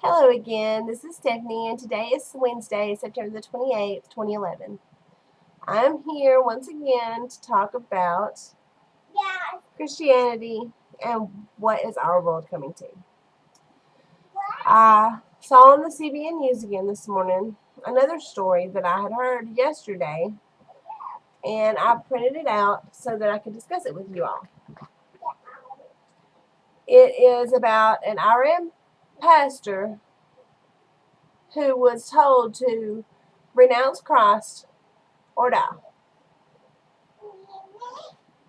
Hello again, this is Stephanie, and today is Wednesday, September the 28th, 2011. I'm here once again to talk about Christianity and what is our world coming to. I saw on the CBN News again this morning another story that I had heard yesterday, and I printed it out so that I could discuss it with you all. It is about an RM pastor who was told to renounce Christ or die.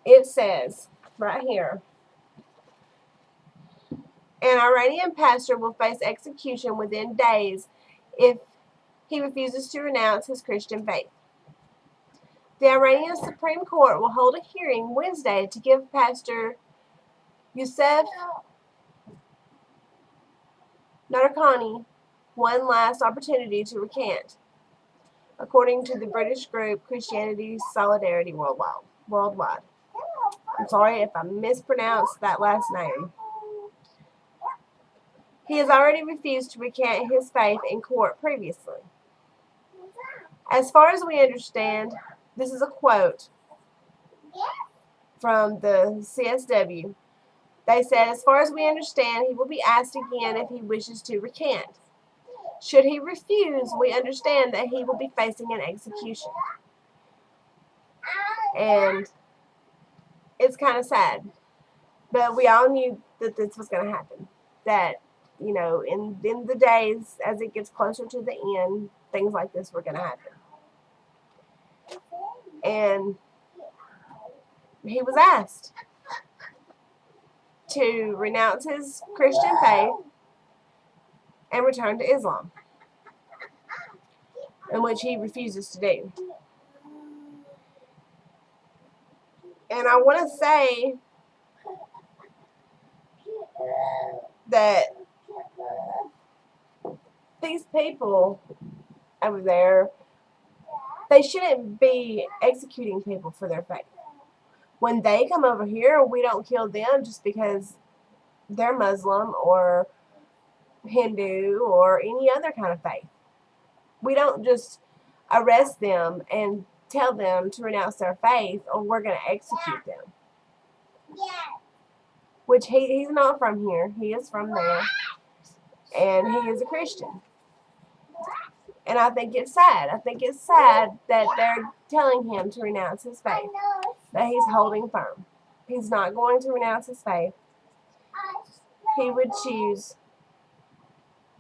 It says right here, an Iranian pastor will face execution within days if he refuses to renounce his Christian faith. The Iranian Supreme Court will hold a hearing Wednesday to give Pastor Youssef Nadarkhani one last opportunity to recant, according to the British group Christianity Solidarity Worldwide. I'm sorry if I mispronounced that last name. He has already refused to recant his faith in court previously. As far as we understand, this is a quote from the CSW. They said, as far as we understand, he will be asked again if he wishes to recant. Should he refuse, we understand that he will be facing an execution. And it's kind of sad. But we all knew that this was going to happen. That, in the days, as it gets closer to the end, things like this were going to happen. And he was asked to renounce his Christian faith and return to Islam, in which he refuses to do. And I want to say that these people over there, they shouldn't be executing people for their faith. When they come over here, we don't kill them just because they're Muslim or Hindu or any other kind of faith. We don't just arrest them and tell them to renounce their faith or we're going to execute them. Which he's not from here. He is from there. And he is a Christian. And I think it's sad. I think it's sad that they're telling him to renounce his faith. That he's holding firm. He's not going to renounce his faith. He would choose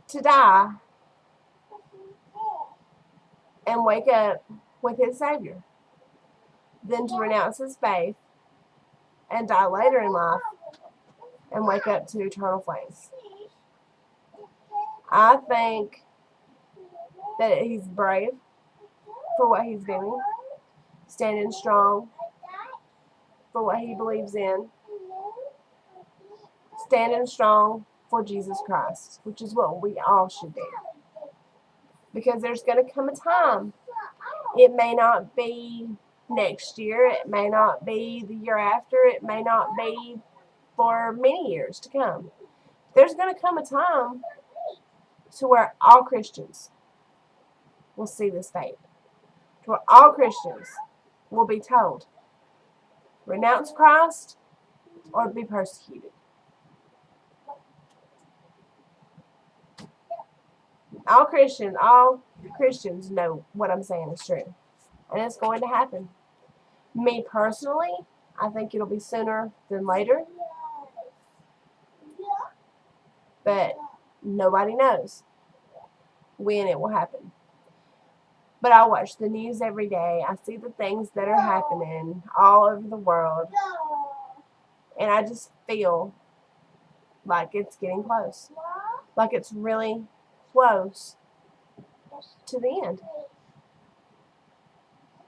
to die and wake up with his Savior than to renounce his faith and die later in life and wake up to eternal flames. I think that he's brave for what he's doing, standing strong for what he believes in, standing strong for Jesus Christ, which is what we all should do. Because there's going to come a time, it may not be next year, it may not be the year after, it may not be for many years to come. There's going to come a time to where all Christians will see this fate. To where all Christians will be told, renounce Christ or be persecuted. All Christians know what I'm saying is true. And it's going to happen. Me personally, I think it'll be sooner than later. But nobody knows when it will happen. But I watch the news every day. I see the things that are happening all over the world. And I just feel like it's getting close. Like it's really close to the end.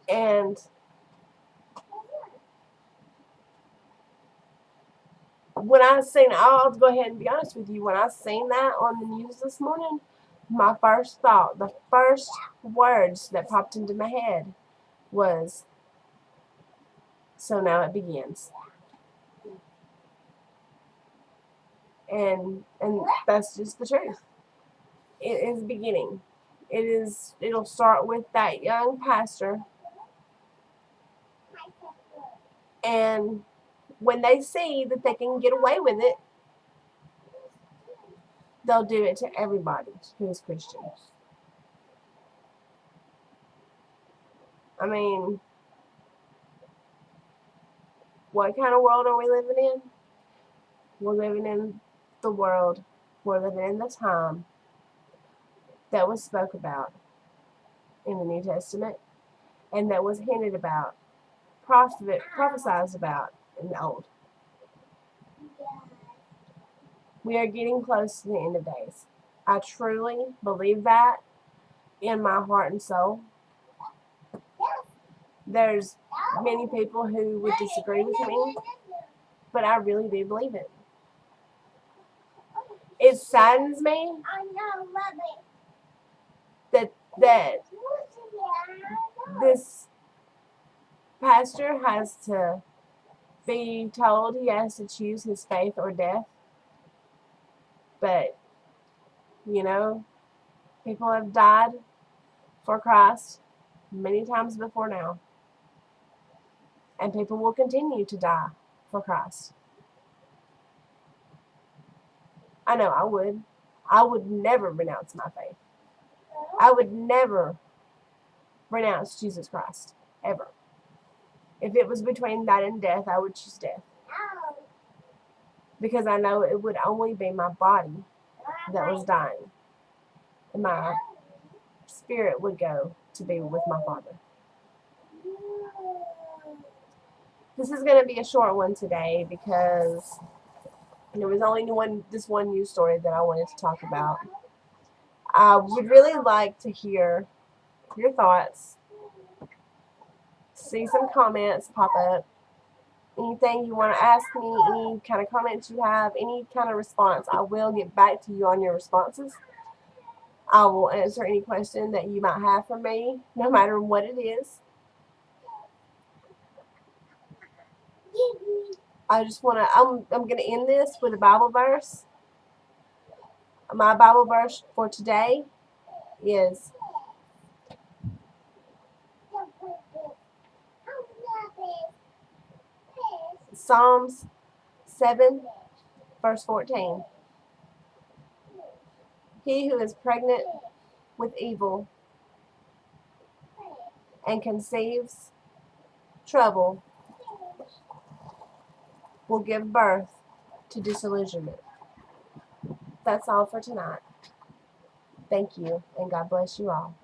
And when I seen, I'll go ahead and be honest with you, when I seen that on the news this morning, my first thought, the first words that popped into my head was, so now it begins. And that's just the truth. it is beginning. It'll start with that young pastor, and when they see that they can get away with it, they'll do it to everybody who is Christian. I mean, what kind of world are we living in? We're living in the world. We're living in the time that was spoke about in the New Testament and that was hinted about, prophesied about in the Old. We are getting close to the end of days. I truly believe that in my heart and soul. There's many people who would disagree with me, but I really do believe it. It saddens me that this pastor has to be told he has to choose his faith or death. But, you know, people have died for Christ many times before now. And people will continue to die for Christ. I know I would. I would never renounce my faith. I would never renounce Jesus Christ, ever. If it was between that and death, I would choose death. Because I know it would only be my body that was dying. And my spirit would go to be with my Father. This is going to be a short one today because there was only this one news story that I wanted to talk about. I would really like to hear your thoughts, see some comments pop up, anything you want to ask me, any kind of comments you have, any kind of response. I will get back to you on your responses. I will answer any question that you might have for me, no matter what it is. I just want to, I'm going to end this with a Bible verse. My Bible verse for today is Psalms 7, verse 14. He who is pregnant with evil and conceives trouble will give birth to disillusionment. That's all for tonight. Thank you, and God bless you all.